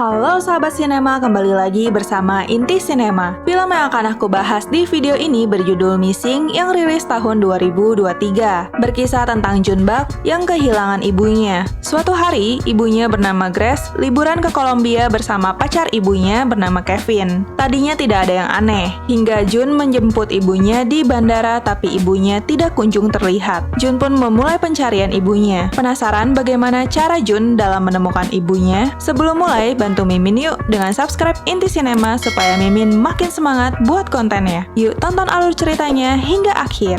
Halo sahabat sinema, kembali lagi bersama Inti Sinema. Film yang akan aku bahas di video ini berjudul Missing yang rilis tahun 2023. Berkisah tentang Junbak yang kehilangan ibunya. Suatu hari, ibunya bernama Grace liburan ke Kolombia bersama pacar ibunya bernama Kevin. Tadinya tidak ada yang aneh, hingga Jun menjemput ibunya di bandara tapi ibunya tidak kunjung terlihat. Jun pun memulai pencarian ibunya. Penasaran bagaimana cara Jun dalam menemukan ibunya? Sebelum mulai, bantu Mimin yuk dengan subscribe Inti Sinema supaya Mimin makin semangat buat kontennya. Yuk tonton alur ceritanya hingga akhir.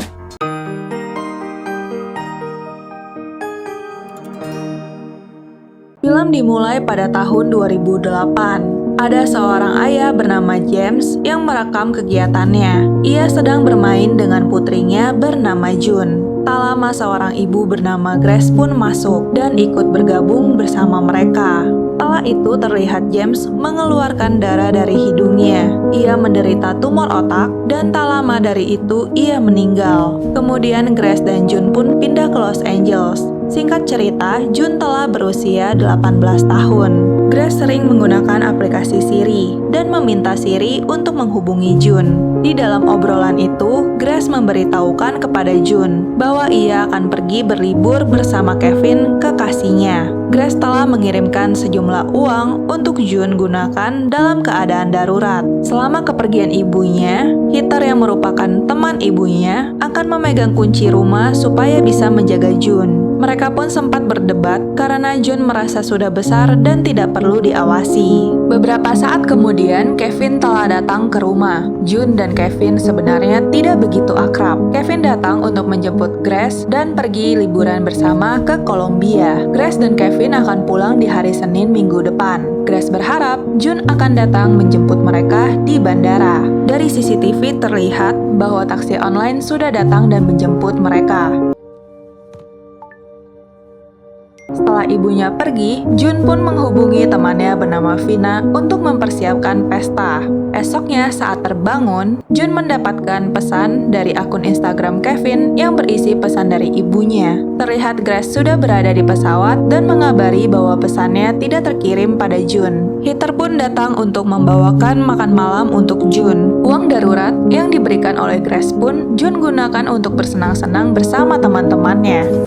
Film dimulai pada tahun 2008. Ada seorang ayah bernama James yang merekam kegiatannya. Ia sedang bermain dengan putrinya bernama Jun. Tak lama seorang ibu bernama Grace pun masuk dan ikut bergabung bersama mereka. Setelah itu terlihat James mengeluarkan darah dari hidungnya. Ia menderita tumor otak dan tak lama dari itu ia meninggal. Kemudian Grace dan Jun pun pindah ke Los Angeles. Singkat cerita, Jun telah berusia 18 tahun. Grace sering menggunakan aplikasi Siri dan meminta Siri untuk menghubungi Jun. Di dalam obrolan itu, Grace memberitahukan kepada Jun bahwa ia akan pergi berlibur bersama Kevin, kekasihnya. Grace telah mengirimkan sejumlah uang untuk Jun gunakan dalam keadaan darurat. Selama kepergian ibunya, Heather yang merupakan teman ibunya akan memegang kunci rumah supaya bisa menjaga Jun. Mereka pun sempat berdebat karena Jun merasa sudah besar dan tidak perlu diawasi. Beberapa saat kemudian, Kevin telah datang ke rumah. Jun dan Kevin sebenarnya tidak begitu akrab. Kevin datang untuk menjemput Grace dan pergi liburan bersama ke Kolombia. Grace dan Kevin akan pulang di hari Senin minggu depan. Grace berharap Jun akan datang menjemput mereka di bandara. Dari CCTV terlihat bahwa taksi online sudah datang dan menjemput mereka. Setelah ibunya pergi, Jun pun menghubungi temannya bernama Vina untuk mempersiapkan pesta. Esoknya saat terbangun, Jun mendapatkan pesan dari akun Instagram Kevin yang berisi pesan dari ibunya. Terlihat Grace sudah berada di pesawat dan mengabari bahwa pesannya tidak terkirim pada Jun. Heather pun datang untuk membawakan makan malam untuk Jun. Uang darurat yang diberikan oleh Grace pun Jun gunakan untuk bersenang-senang bersama teman-temannya.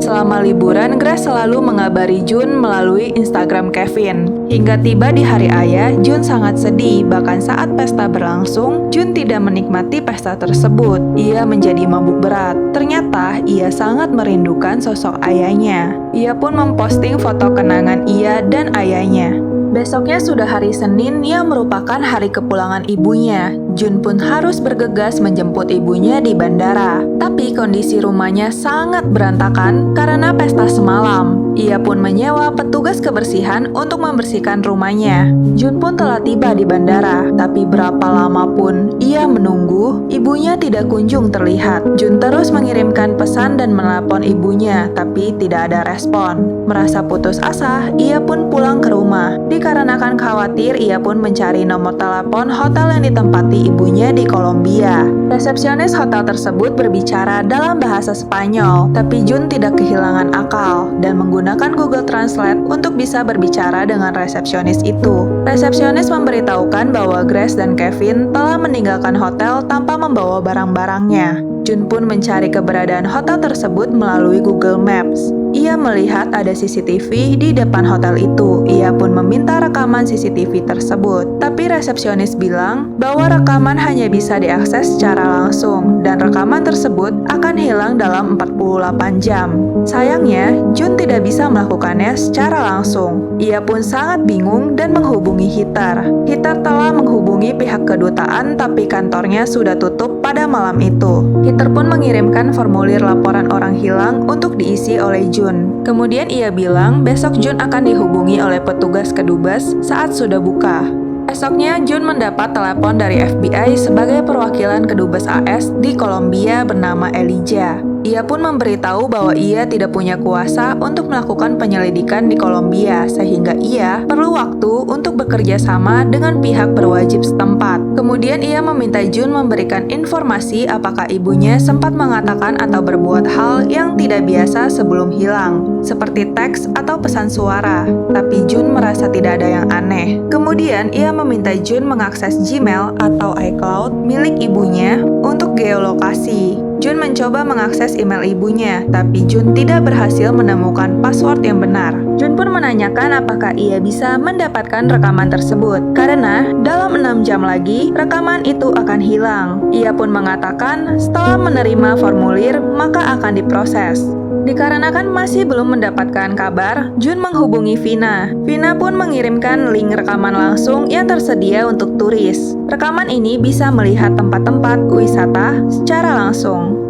Selama liburan, Grace selalu mengabari Jun melalui Instagram Kevin. Hingga tiba di hari ayah, Jun sangat sedih. Bahkan saat pesta berlangsung, Jun tidak menikmati pesta tersebut. Ia menjadi mabuk berat. Ternyata, ia sangat merindukan sosok ayahnya. Ia pun memposting foto kenangan ia dan ayahnya. Besoknya sudah hari Senin yang merupakan hari kepulangan ibunya. Jun pun harus bergegas menjemput ibunya di bandara. Tapi kondisi rumahnya sangat berantakan karena pesta semalam. Ia pun menyewa petugas kebersihan untuk membersihkan rumahnya. Jun pun telah tiba di bandara, tapi berapa lama pun ia menunggu, ibunya tidak kunjung terlihat. Jun terus mengirimkan pesan dan menelpon ibunya, tapi tidak ada respon. Merasa putus asa, ia pun pulang ke rumah. Dikarenakan khawatir, ia pun mencari nomor telepon hotel yang ditempati ibunya di Kolombia. Resepsionis hotel tersebut berbicara dalam bahasa Spanyol, tapi Jun tidak kehilangan akal dan menggunakan Google Translate untuk bisa berbicara dengan resepsionis itu. Resepsionis memberitahukan bahwa Grace dan Kevin telah meninggalkan hotel tanpa membawa barang-barangnya. Jun pun mencari keberadaan hotel tersebut melalui Google Maps. Ia melihat ada CCTV di depan hotel itu. Ia pun meminta rekaman CCTV tersebut. Tapi resepsionis bilang bahwa rekaman hanya bisa diakses secara langsung dan rekaman tersebut akan hilang dalam 48 jam. Sayangnya, Jun tidak bisa melakukannya secara langsung. Ia pun sangat bingung dan menghubungi Heather. Heather telah menghubungi pihak kedutaan tapi kantornya sudah tutup pada malam itu. Heather pun mengirimkan formulir laporan orang hilang untuk diisi oleh Jun. Kemudian ia bilang besok Jun akan dihubungi oleh petugas kedubes saat sudah buka. Esoknya, Jun mendapat telepon dari FBI sebagai perwakilan kedubes AS di Kolombia bernama Elijah. Ia pun memberitahu bahwa ia tidak punya kuasa untuk melakukan penyelidikan di Kolombia, sehingga ia perlu waktu untuk bekerja sama dengan pihak berwajib setempat. Kemudian ia meminta Jun memberikan informasi apakah ibunya sempat mengatakan atau berbuat hal yang tidak biasa sebelum hilang, seperti teks atau pesan suara. Tapi Jun merasa tidak ada yang aneh. Kemudian ia meminta Jun mengakses Gmail atau iCloud milik ibunya untuk geolokasi. Jun mencoba mengakses email ibunya, tapi Jun tidak berhasil menemukan password yang benar. Jun pun menanyakan apakah ia bisa mendapatkan rekaman tersebut, karena dalam 6 jam lagi, rekaman itu akan hilang. Ia pun mengatakan setelah menerima formulir, maka akan diproses. Dikarenakan masih belum mendapatkan kabar, Jun menghubungi Vina. Vina pun mengirimkan link rekaman langsung yang tersedia untuk turis. Rekaman ini bisa melihat tempat-tempat wisata secara langsung.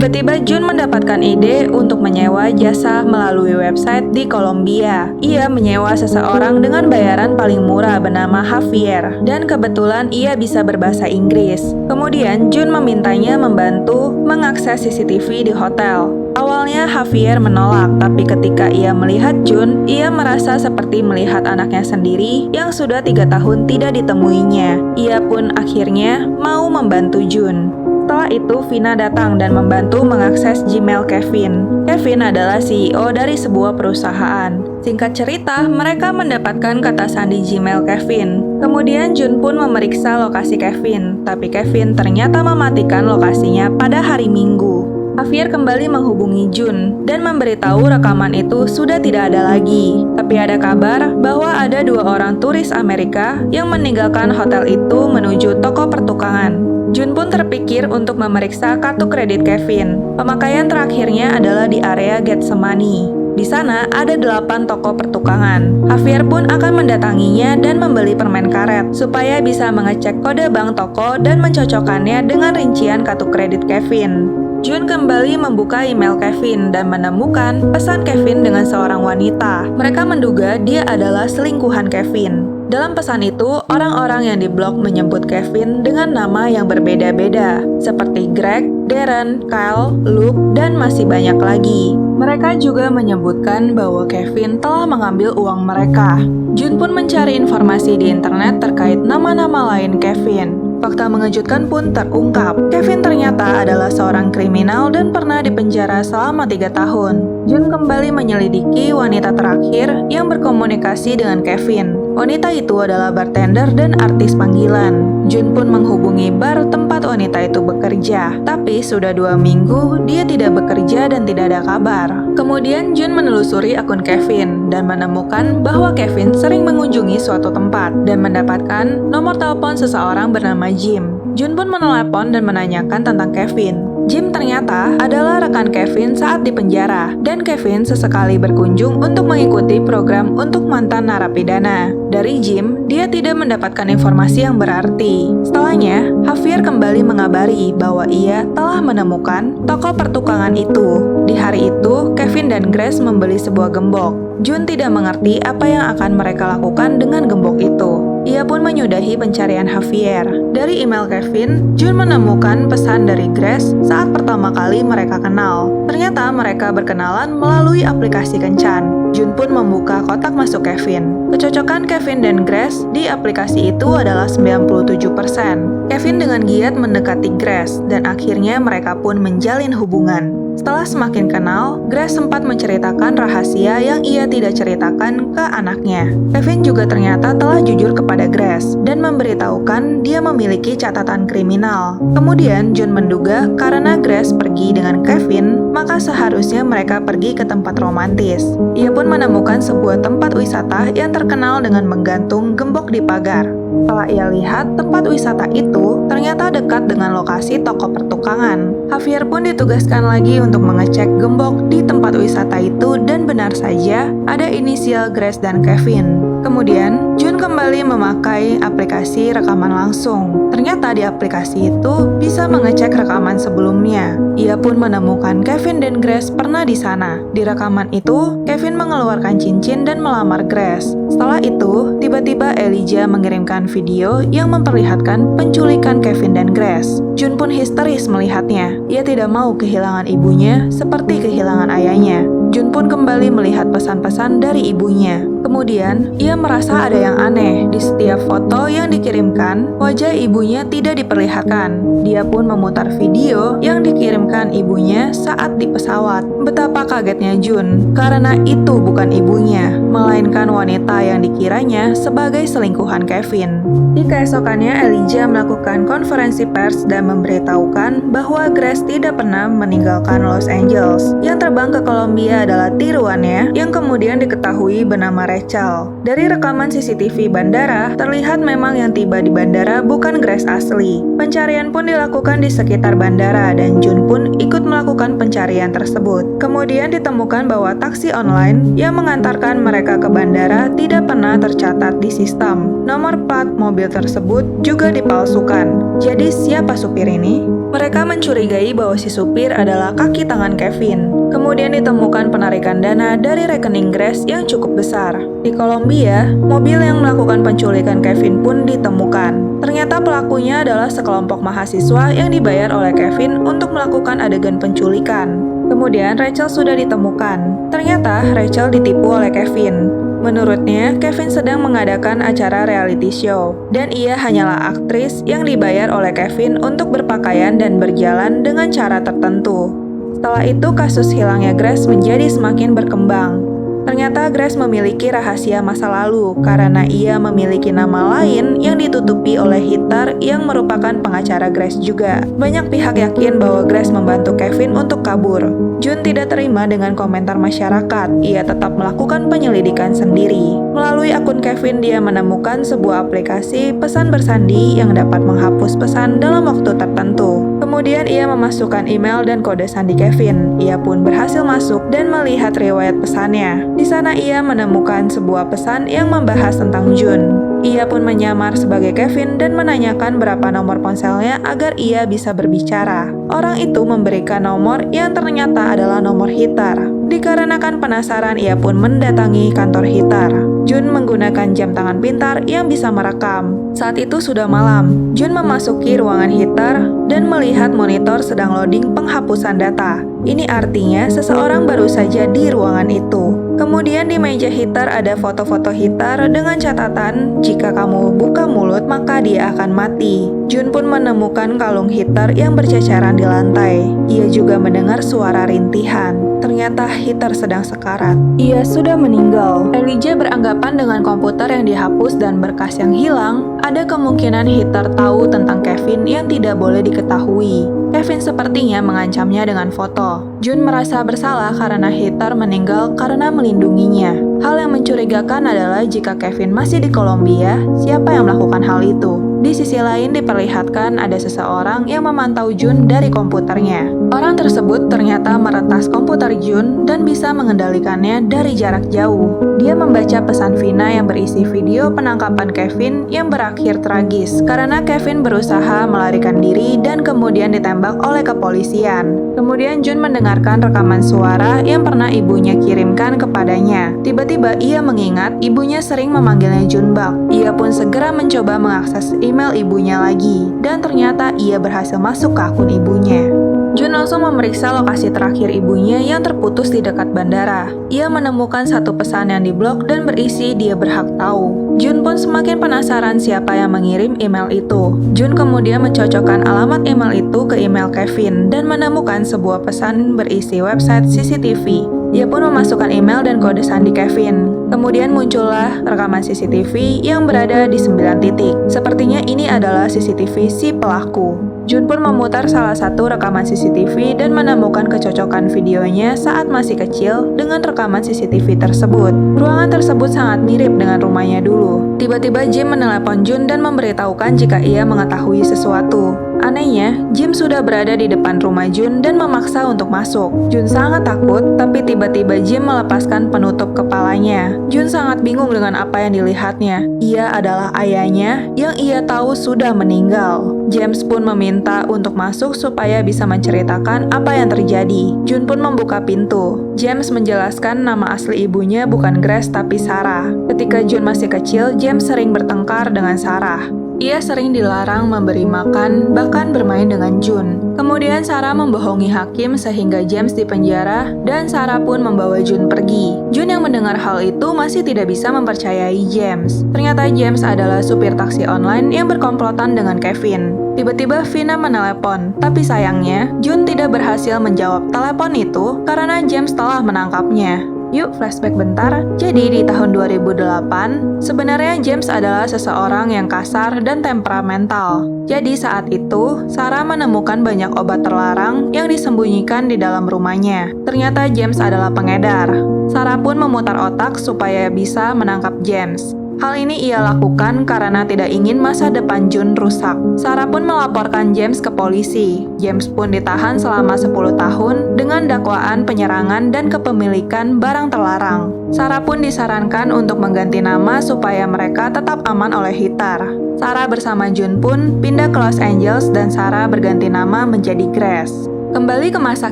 Tiba-tiba Jun mendapatkan ide untuk menyewa jasa melalui website di Kolombia. Ia menyewa seseorang dengan bayaran paling murah bernama Javier, dan kebetulan ia bisa berbahasa Inggris. Kemudian Jun memintanya membantu mengakses CCTV di hotel. Awalnya Javier menolak, tapi ketika ia melihat Jun, ia merasa seperti melihat anaknya sendiri yang sudah 3 tahun tidak ditemuinya. Ia pun akhirnya mau membantu Jun. Setelah itu, Vina datang dan membantu mengakses Gmail Kevin. Kevin adalah CEO dari sebuah perusahaan. Singkat cerita, mereka mendapatkan kata sandi Gmail Kevin. Kemudian Jun pun memeriksa lokasi Kevin, tapi Kevin ternyata mematikan lokasinya pada hari Minggu. Javier kembali menghubungi Jun dan memberitahu rekaman itu sudah tidak ada lagi. Tapi ada kabar bahwa ada 2 orang turis Amerika yang meninggalkan hotel itu menuju toko pertukangan. Jun pun terpikir untuk memeriksa kartu kredit Kevin. Pemakaian terakhirnya adalah di area Getsemani. Di sana ada 8 toko pertukangan. Javier pun akan mendatanginya dan membeli permen karet supaya bisa mengecek kode bank toko dan mencocokkannya dengan rincian kartu kredit Kevin. Jun kembali membuka email Kevin dan menemukan pesan Kevin dengan seorang wanita. Mereka menduga dia adalah selingkuhan Kevin. Dalam pesan itu, orang-orang yang diblok menyebut Kevin dengan nama yang berbeda-beda, seperti Greg, Darren, Kyle, Luke, dan masih banyak lagi. Mereka juga menyebutkan bahwa Kevin telah mengambil uang mereka. Jun pun mencari informasi di internet terkait nama-nama lain Kevin. Fakta mengejutkan pun terungkap. Kevin ternyata adalah seorang kriminal dan pernah dipenjara selama 3 tahun. Jun kembali menyelidiki wanita terakhir yang berkomunikasi dengan Kevin. Wanita itu adalah bartender dan artis panggilan. Jun pun menghubungi bar tempat wanita itu bekerja. Tapi sudah 2 minggu dia tidak bekerja dan tidak ada kabar. Kemudian Jun menelusuri akun Kevin dan menemukan bahwa Kevin sering mengunjungi suatu tempat dan mendapatkan nomor telepon seseorang bernama Jim. Jun pun menelepon dan menanyakan tentang Kevin. Jim ternyata adalah rekan Kevin saat di penjara, dan Kevin sesekali berkunjung untuk mengikuti program untuk mantan narapidana. Dari Jim, dia tidak mendapatkan informasi yang berarti. Setelahnya, Javier kembali mengabari bahwa ia telah menemukan toko pertukangan itu. Di hari itu, Kevin dan Grace membeli sebuah gembok. Jun tidak mengerti apa yang akan mereka lakukan dengan gembok itu. Ia pun menyudahi pencarian Javier. Dari email Kevin, Jun menemukan pesan dari Grace saat pertama kali mereka kenal. Ternyata mereka berkenalan melalui aplikasi kencan. Jun pun membuka kotak masuk Kevin. Kecocokan Kevin dan Grace di aplikasi itu adalah 97%. Kevin dengan giat mendekati Grace, dan akhirnya mereka pun menjalin hubungan. Setelah semakin kenal, Grace sempat menceritakan rahasia yang ia tidak ceritakan ke anaknya. Kevin juga ternyata telah jujur kepada Grace dan memberitahukan dia memiliki catatan kriminal. Kemudian Jun menduga karena Grace pergi dengan Kevin, maka seharusnya mereka pergi ke tempat romantis. Ia pun menemukan sebuah tempat wisata yang terkenal dengan menggantung gembok di pagar. Setelah ia lihat, tempat wisata itu ternyata dekat dengan lokasi toko pertukangan. Javier pun ditugaskan lagi untuk mengecek gembok di tempat wisata itu, dan benar saja ada inisial Grace dan Kevin. Kemudian, Jun kembali memakai aplikasi rekaman langsung. Ternyata di aplikasi itu bisa mengecek rekaman sebelumnya. Ia pun menemukan Kevin dan Grace pernah di sana. Di rekaman itu, Kevin mengeluarkan cincin dan melamar Grace. Setelah itu, tiba-tiba Elijah mengirimkan video yang memperlihatkan penculikan Kevin dan Grace. Jun pun histeris melihatnya. Ia tidak mau kehilangan ibunya seperti kehilangan ayahnya. Jun pun kembali melihat pesan-pesan dari ibunya. Kemudian, ia merasa ada yang aneh. Di setiap foto yang dikirimkan, wajah ibunya tidak diperlihatkan. Dia pun memutar video yang dikirimkan ibunya saat di pesawat. Betapa kagetnya Jun, karena itu bukan ibunya, melainkan wanita yang dikiranya sebagai selingkuhan Kevin. Di keesokannya, Elijah melakukan konferensi pers dan memberitahukan bahwa Grace tidak pernah meninggalkan Los Angeles. Yang terbang ke Kolombia adalah tiruannya, yang kemudian diketahui bernama Rachel. Dari rekaman CCTV bandara, terlihat memang yang tiba di bandara bukan Grace asli. Pencarian pun dilakukan di sekitar bandara dan Jun pun ikut melakukan pencarian tersebut. Kemudian ditemukan bahwa taksi online yang mengantarkan mereka ke bandara tidak pernah tercatat di sistem. Nomor plat mobil tersebut juga dipalsukan. Jadi siapa supir ini? Mereka mencurigai bahwa si supir adalah kaki tangan Kevin. Kemudian ditemukan penarikan dana dari rekening Grace yang cukup besar. Di Kolombia, mobil yang melakukan penculikan Kevin pun ditemukan. Ternyata pelakunya adalah sekelompok mahasiswa yang dibayar oleh Kevin untuk melakukan adegan penculikan. Kemudian Rachel sudah ditemukan. Ternyata Rachel ditipu oleh Kevin. Menurutnya, Kevin sedang mengadakan acara reality show, dan ia hanyalah aktris yang dibayar oleh Kevin untuk berpakaian dan berjalan dengan cara tertentu. Setelah itu, kasus hilangnya Grace menjadi semakin berkembang. Ternyata Grace memiliki rahasia masa lalu karena ia memiliki nama lain yang ditutupi oleh Hitler yang merupakan pengacara Grace juga. Banyak pihak yakin bahwa Grace membantu Kevin untuk kabur. Jun tidak terima dengan komentar masyarakat. Ia tetap melakukan penyelidikan sendiri. Melalui akun Kevin, dia menemukan sebuah aplikasi pesan bersandi yang dapat menghapus pesan dalam waktu tertentu. Kemudian ia memasukkan email dan kode sandi Kevin. Ia pun berhasil masuk dan melihat riwayat pesannya. Di sana ia menemukan sebuah pesan yang membahas tentang Jun. Ia pun menyamar sebagai Kevin dan menanyakan berapa nomor ponselnya agar ia bisa berbicara. Orang itu memberikan nomor yang ternyata adalah nomor Hitler. Dikarenakan penasaran, ia pun mendatangi kantor Hitler. Jun menggunakan jam tangan pintar yang bisa merekam. Saat itu sudah malam. Jun memasuki ruangan Hitler dan melihat monitor sedang loading penghapusan data. Ini artinya seseorang baru saja di ruangan itu. Kemudian di meja Hitler ada foto-foto Hitler dengan catatan, jika kamu buka mulut maka dia akan mati. Jun pun menemukan kalung Hitler yang berceceran di lantai. Ia juga mendengar suara rintihan. Ternyata Hitler sedang sekarat. Ia sudah meninggal. Elijah beranggapan dengan komputer yang dihapus dan berkas yang hilang, ada kemungkinan Hitler tahu tentang Kevin yang tidak boleh diketahui. Kevin sepertinya mengancamnya dengan foto. Jun merasa bersalah karena Hitler meninggal karena melindunginya. Hal yang mencurigakan adalah jika Kevin masih di Kolombia, siapa yang melakukan hal itu? Di sisi lain diperlihatkan ada seseorang yang memantau Jun dari komputernya. Orang tersebut ternyata meretas komputer Jun dan bisa mengendalikannya dari jarak jauh. Dia membaca pesan Vina yang berisi video penangkapan Kevin yang berakhir tragis karena Kevin berusaha melarikan diri dan kemudian ditembak oleh kepolisian. Kemudian Jun mendengarkan rekaman suara yang pernah ibunya kirimkan kepadanya. Tiba-tiba ia mengingat ibunya sering memanggilnya Junbak. Ia pun segera mencoba mengakses email ibunya lagi, dan ternyata ia berhasil masuk ke akun ibunya. Jun langsung memeriksa lokasi terakhir ibunya yang terputus di dekat bandara. Ia menemukan satu pesan yang diblok dan berisi dia berhak tahu. Jun pun semakin penasaran siapa yang mengirim email itu. Jun kemudian mencocokkan alamat email itu ke email Kevin dan menemukan sebuah pesan berisi website CCTV. Ia pun memasukkan email dan kode sandi Kevin. Kemudian muncullah rekaman CCTV yang berada di 9 titik. Sepertinya ini adalah CCTV si pelaku. Jun pun memutar salah satu rekaman CCTV dan menemukan kecocokan videonya saat masih kecil dengan rekaman CCTV tersebut. Ruangan tersebut sangat mirip dengan rumahnya dulu. Tiba-tiba Jim menelepon Jun dan memberitahukan jika ia mengetahui sesuatu. Anehnya, Jim sudah berada di depan rumah Jun dan memaksa untuk masuk. Jun sangat takut, tapi tiba-tiba Jim melepaskan penutup kepalanya. Jun sangat bingung dengan apa yang dilihatnya. Ia adalah ayahnya yang ia tahu sudah meninggal. James pun meminta untuk masuk supaya bisa menceritakan apa yang terjadi. Jun pun membuka pintu. James menjelaskan nama asli ibunya bukan Grace tapi Sarah. Ketika Jun masih kecil, James sering bertengkar dengan Sarah. Ia sering dilarang memberi makan, bahkan bermain dengan Jun. Kemudian Sarah membohongi hakim sehingga James dipenjara dan Sarah pun membawa Jun pergi. Jun yang mendengar hal itu masih tidak bisa mempercayai James. Ternyata James adalah supir taksi online yang berkomplotan dengan Kevin. Tiba-tiba Vina menelepon, tapi sayangnya Jun tidak berhasil menjawab telepon itu karena James telah menangkapnya. Yuk flashback bentar. Jadi di tahun 2008, sebenarnya James adalah seseorang yang kasar dan temperamental. Jadi saat itu, Sarah menemukan banyak obat terlarang yang disembunyikan di dalam rumahnya. Ternyata James adalah pengedar. Sarah pun memutar otak supaya bisa menangkap James. Hal ini ia lakukan karena tidak ingin masa depan Jun rusak. Sarah pun melaporkan James ke polisi. James pun ditahan selama 10 tahun dengan dakwaan penyerangan dan kepemilikan barang terlarang. Sarah pun disarankan untuk mengganti nama supaya mereka tetap aman oleh Hitar. Sarah bersama Jun pun pindah ke Los Angeles dan Sarah berganti nama menjadi Grace. Kembali ke masa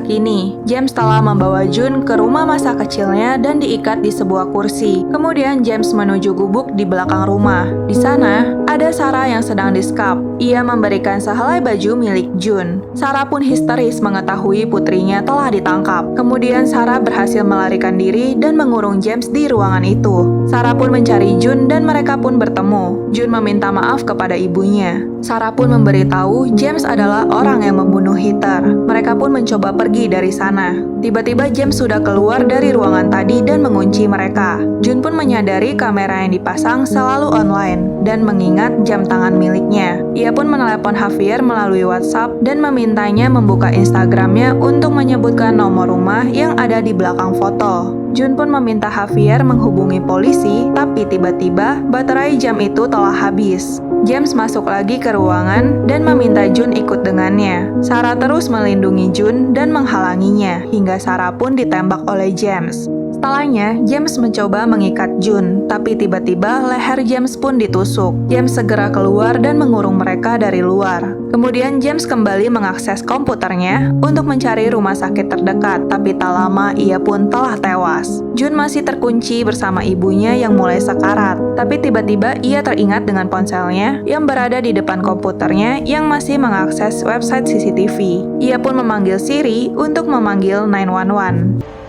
kini, James telah membawa Jun ke rumah masa kecilnya dan diikat di sebuah kursi. Kemudian James menuju gubuk di belakang rumah. Di sana, ada Sarah yang sedang disekap. Ia memberikan sehelai baju milik Jun. Sarah pun histeris mengetahui putrinya telah ditangkap. Kemudian Sarah berhasil melarikan diri dan mengurung James di ruangan itu. Sarah pun mencari Jun dan mereka pun bertemu. Jun meminta maaf kepada ibunya. Sarah pun memberitahu James adalah orang yang membunuh Hitar. Mereka pun mencoba pergi dari sana. Tiba-tiba James sudah keluar dari ruangan tadi dan mengunci mereka. Jun pun menyadari kamera yang dipasang selalu online dan mengingat jam tangan miliknya. Ia pun menelepon Javier melalui WhatsApp dan memintanya membuka Instagramnya untuk menyebutkan nomor rumah yang ada di belakang foto. Jun pun meminta Javier menghubungi polisi, tapi tiba-tiba baterai jam itu telah habis. James masuk lagi ke ruangan dan meminta Jun ikut dengannya. Sarah terus melindungi Jun dan menghalanginya, hingga Sarah pun ditembak oleh James. Setelahnya, James mencoba mengikat Jun, tapi tiba-tiba leher James pun ditusuk. James segera keluar dan mengurung mereka dari luar. Kemudian James kembali mengakses komputernya untuk mencari rumah sakit terdekat, tapi tak lama ia pun telah tewas. Jun masih terkunci bersama ibunya yang mulai sekarat, tapi tiba-tiba ia teringat dengan ponselnya yang berada di depan komputernya yang masih mengakses website CCTV. Ia pun memanggil Siri untuk memanggil 911.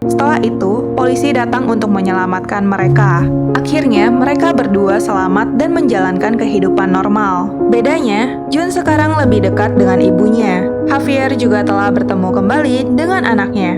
Setelah itu, polisi datang untuk menyelamatkan mereka. Akhirnya, mereka berdua selamat dan menjalankan kehidupan normal. Bedanya, Jun sekarang lebih dekat dengan ibunya. Javier juga telah bertemu kembali dengan anaknya.